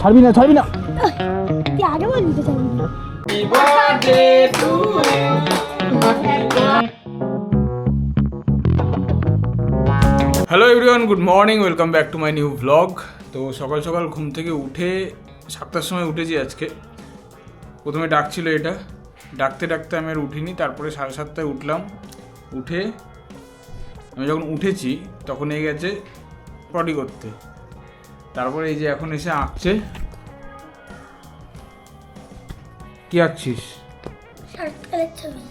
ছাড়বি না ছাড়বি না। তুই আগে বলবি তো ছাড়বি না। Hello everyone, good morning, welcome back to my new blog. তো সকাল সকাল ঘুম থেকে উঠে 7টার সময় উঠেছি আজকে। প্রথমে ডাকছিল এটা, ডাকতে ডাকতে আমি আর উঠিনি, তারপরে 7:30টায় উঠলাম। উঠে আমি যখন উঠেছি তখন এই গেছে পটি করতে, তারপরে এই যে এখন এসে আঁকছে। কি আঁকছিস? শরৎকালের ছবি।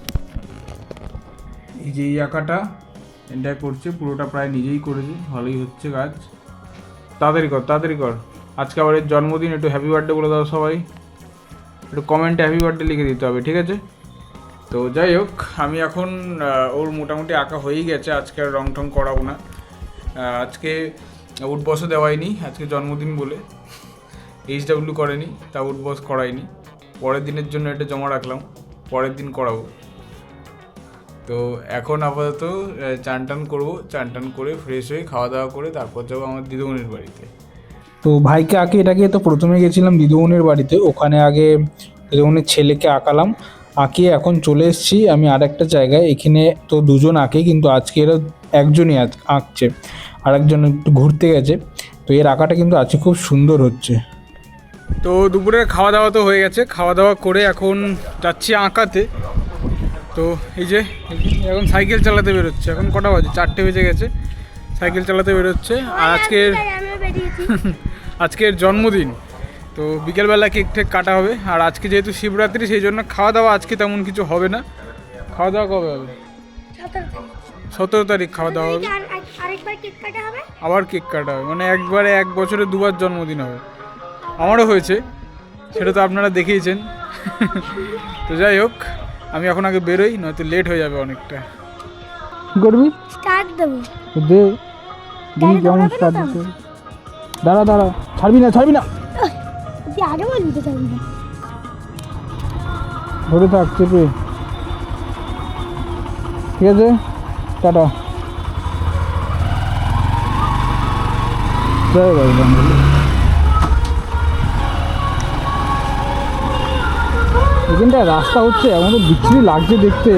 এই যে এই আঁকাটা এটা করছে, পুরোটা প্রায় নিজেই করেছে, ভালোই হচ্ছে কাজ। তাড়াতাড়ি কর তাড়াতাড়ি কর, আজকে আবার এর জন্মদিন, একটু হ্যাপি বার্থডে বলে দাও সবাই, একটু কমেন্টে হ্যাপি বার্থডে লিখে দিতে হবে, ঠিক আছে? তো যাই হোক, আমি এখন ওর মোটামুটি আঁকা হয়েই গেছে, আজকে আর রং টং করাবো না। আজকে উঠবসও দেওয়াইনি, আজকে জন্মদিন বলে HW করেনি, তা উঠবস করাইনি। পরের দিনের জন্য এটা জমা রাখলাম, পরের দিন করাবো। তো এখন আপাতত চান টান করবো, চান টান করে ফ্রেশ হয়ে খাওয়া দাওয়া করে তারপর যাবো আমার দিদিমণির বাড়িতে। তো ভাইকে আঁকে এটাকে তো প্রথমে গেছিলাম দিদিমণির বাড়িতে, ওখানে আগে দিদিমণির ছেলেকে আঁকালাম, আঁকিয়ে এখন চলে এসেছি আমি আর একটা জায়গায়। এখানে তো দুজন আঁকে, কিন্তু আজকে এরা একজনই আঁকছে, আর একজন একটু ঘুরতে গেছে। তো এর আঁকাটা কিন্তু আজকে খুব সুন্দর হচ্ছে। তো দুপুরের খাওয়া দাওয়া তো হয়ে গেছে, খাওয়া দাওয়া করে এখন যাচ্ছি আঁকাতে। তো এই যে এখন সাইকেল চালাতে বেরোচ্ছে, এখন কটা বাজে? 4টে বেজে গেছে, সাইকেল চালাতে বেরোচ্ছে। আর আজকের জন্মদিন, তো বিকেলবেলা কেক টেক কাটা হবে। আর আজকে যেহেতু শিবরাত্রি, সেই জন্য খাওয়া দাওয়া আজকে তেমন কিছু হবে না। খাওয়া দাওয়া কবে হবে? 17 তারিখ খাওয়া দাওয়া হবে, আবার কেক কাটা হবে। মানে একবারে এক বছরে দুবার জন্মদিন হবে। আমারও হয়েছে, সেটা তো আপনারা দেখেইছেন। তো যাই হোক, আমি এখন আগে বেরোই, নয়তো লেট হয়ে যাবে অনেকটা। কি করবি? স্টার্ট দেবো। দে দেখি কেমন স্টার্ট দিতে। দাঁড়া দাঁড়া, ছাড়বি না ছাড়বি না। তুই আগে বলবি তো ছাড়বি না। ধরে থাক চেপে, ঠিক আছে? টাটা। জয় বাংলা। এখানটায় রাস্তা হচ্ছে, এমন তো বিচ্ছিরি লাগছে দেখতে,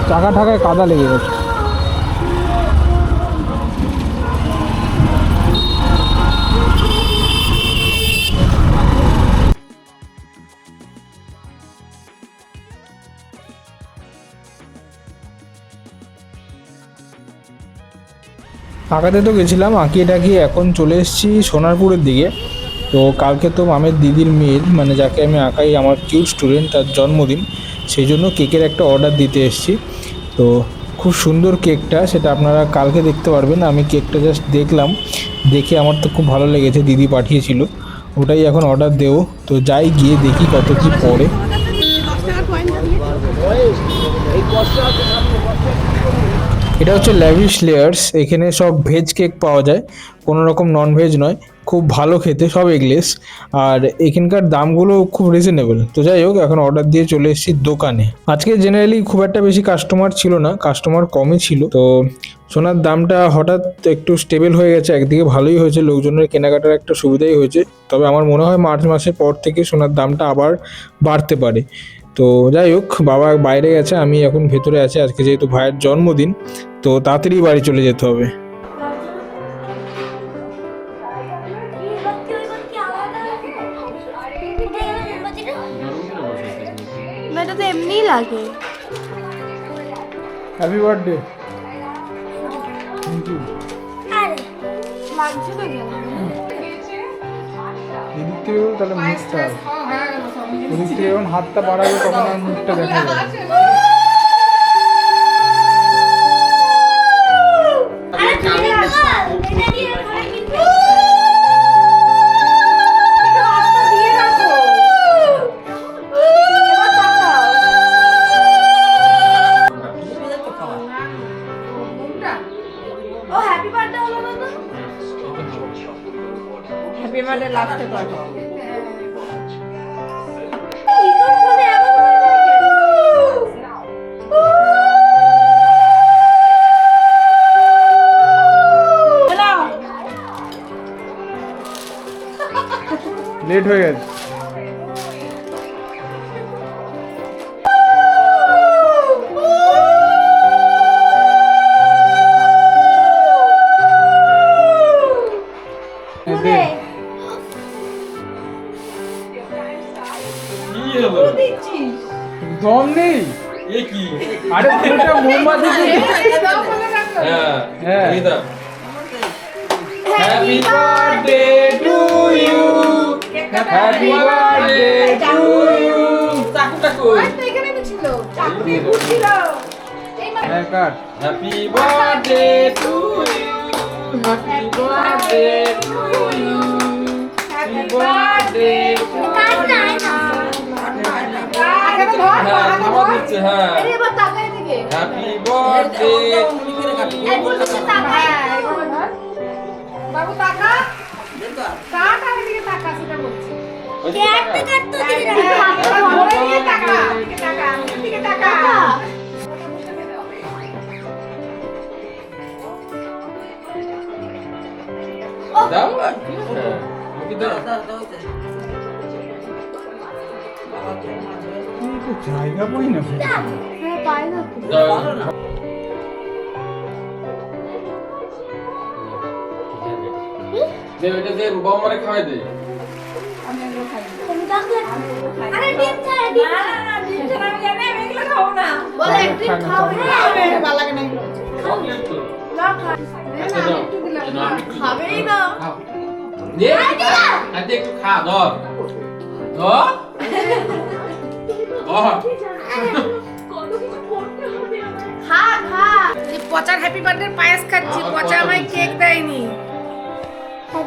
চাকা ঠাকায় কাদা লেগে যাচ্ছে। আঁকাতে তো গেছিলাম, আঁকিয়ে টাকিয়ে এখন চলে এসেছি সোনারপুরের দিকে। তো কালকে তো মামের দিদির মেয়ের, মানে যাকে আমি আঁকাই, আমার কিউট স্টুডেন্ট, তার জন্মদিন, সেই জন্য কেকের একটা অর্ডার দিতে এসেছি। তো খুব সুন্দর কেকটা, সেটা আপনারা কালকে দেখতে পারবেন। আমি কেকটা জাস্ট দেখলাম, দেখে আমার তো খুব ভালো লেগেছে, দিদি পাঠিয়েছিল, ওটাই এখন অর্ডার দেবো। তো যাই গিয়ে দেখি কত কি পড়ে। এটা হচ্ছে ল্যাভিশ লেয়ার্স, এখানে সব ভেজ কেক পাওয়া যায়, কোনো রকম নন ভেজ নয়, খুব ভালো খেতে, সব এগলেস, আর এখানকার দামগুলো খুব রিজনেবল। তো যাই হোক, এখন অর্ডার দিয়ে চলে এসেছি দোকানে। আজকে জেনারেলি খুব একটা বেশি কাস্টমার ছিল না, কাস্টমার কমই ছিল। তো সোনার দামটা হঠাৎ একটু স্টেবল হয়ে গেছে, একদিকে ভালোই হয়েছে, লোকজনের কেনাকাটার একটা সুবিধাই হয়েছে। তবে আমার মনে হয় মার্চ মাসের পর থেকে সোনার দামটা আবার বাড়তে পারে। তো যাই হোক, বাবা বাইরে গেছে, আমি এখন ভেতরে আছি। আজকে যেহেতু ভাইয়ের জন্মদিন, তো তাড়াতাড়ি বাড়ি চলে যেতে হবে। এটা তো এমনিই লাগে। Happy birthday. লাগছে তো এদিক থেকে তাহলে মুখটা, ওদিক থেকে যখন হাতটা বাড়াবে তখন আর মুখটা দেখা যাবে। হ্যাপি বার্থডে লাগতে পারে। লেট হয়ে গেছে। দে। কি হলো? দম নেই। এ কি? আরে পুরোটা মোমবাতি দিয়ে। হ্যাঁ, হ্যাঁ। এই দাও। Happy birthday to you. Happy birthday to you. চাকুটা কই? হ্যাঁ কাট। Happy birthday to you. Happy birthday to you. Happy birthday to you. হ্যাঁ, খাওয়া দিচ্ছে, হ্যাঁ। Happy birthday to বাবু টাকা কাট আর এদিকে টাকা সেটা বলছি you. একটা কাট তো দিকে টাকা টাকা এদিকে টাকা দাও। হ্যাঁ, ওকে দাও। এই তো জায়গা পাই না। হ্যাঁ পাই না তো দাও। দে, ওইটা দে, বৌমারে খাওয়াই দে। আরে ডিম ছাড়া ডিম ছাড়া আমি জানি আমি এগুলো খাবো না বলে একদিন খাও ভালো লাগে না এগুলো চকলেট তো। না খা আচ্ছা, দাও। দাও, আমি একটু দাও। খাবেই না খাও। দে, আচ্ছা, একটু খা, ধর। ধর। ধর। খা খা যে পচার হ্যাপি বার্থডে পায়েস খাচ্ছি, আমার পচা পচা আমায় বলছে। কেক দেয়নি।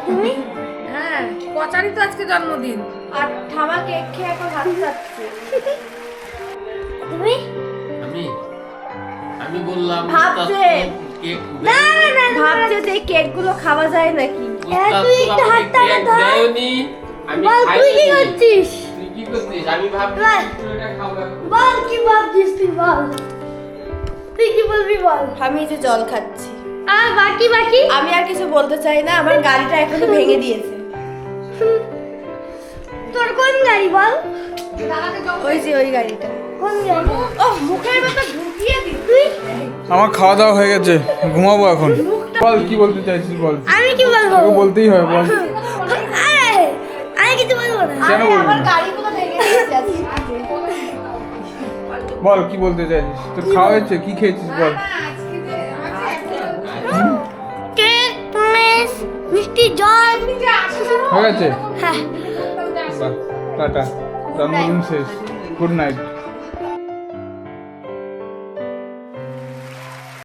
তুমি হ্যাঁ, পচারই তো আজকে জন্মদিন। আর ঠামা কেক খেয়ে এখন হাত চাচ্ছে তুমি আমি বললাম ভাবছে। কেক না না না ভাবছে যে কেক গুলো খাওয়া যায় নাকি তুই একটু হাতটা দেয়নি আমি তুই কি করছিস তুই কি করছিস আমি ভাবছি বল। তুই এটা খাওয়া বল কি ভাবছিস তুই বল তুই কি বলবি বল আমি এই যে জল খাচ্ছি আর বাকি বাকি আমি আর কিছু বলতে চাই না আমার গাড়িটা এখনো ভেঙে দিয়েছে তোর কোন গাড়ি বল ওই যে ওই গাড়িটা কোন গাড়ি ও মুখের ভেতর ঢুকিয়ে দিস তুই আমার খাওয়া দাওয়া হয়ে গেছে, ঘুমাবো এখন। বল কি বলতে চাইছিস বল। আমি কি বলবো তোকে বলতেই হবে বল। আরে আমি কিছু বলবো না কেন বলবি আমার না? গাড়িগুলো ভেঙে দিয়েছে আজকে বল কি বলতে চাইছিস, তোর খাওয়া হয়েছে, কি খেয়েছিস বল। কেক মেস মিষ্টি জল হয়ে গেছে, হ্যাঁ বাহ, টাটা, জন্মদিন শেষ, গুড নাইট।